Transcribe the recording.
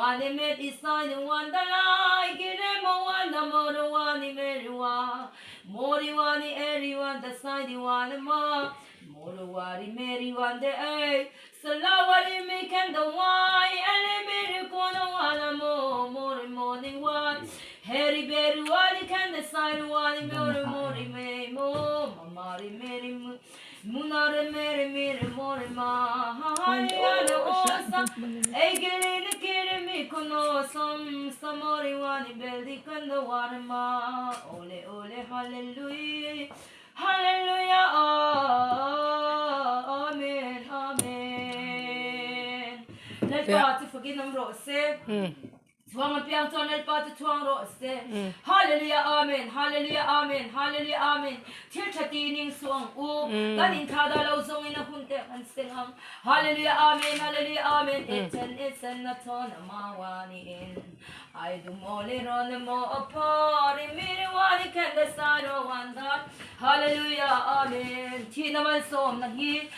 One made is sign one the like it one the more one merua. More one everyone the sign one more. More one Mary one the a. Salawari make and the wine and a one more morning one. Harry Berry one can the sign one more may more. Mamari Mary Munare Mary more ma. Egeli the kiri mi kono samori wani beldi kando warma. Ole ole hallelujah. Hallelujah. Amen. Amen. Nel parti forgive them rose. Twang pianto nel parti twang rose. Hallelujah. Amen. Hallelujah. Amen. Hallelujah. Amen. Til chatining suang u. Ganin tada lau zong ina hunte kan singam. Hallelujah. Amen. Hallelujah. Amen. It's an aton amawani in. I do mole on the mo apart. Miri wani can the side of one that. Hallelujah. Amen. Tina man som na hi.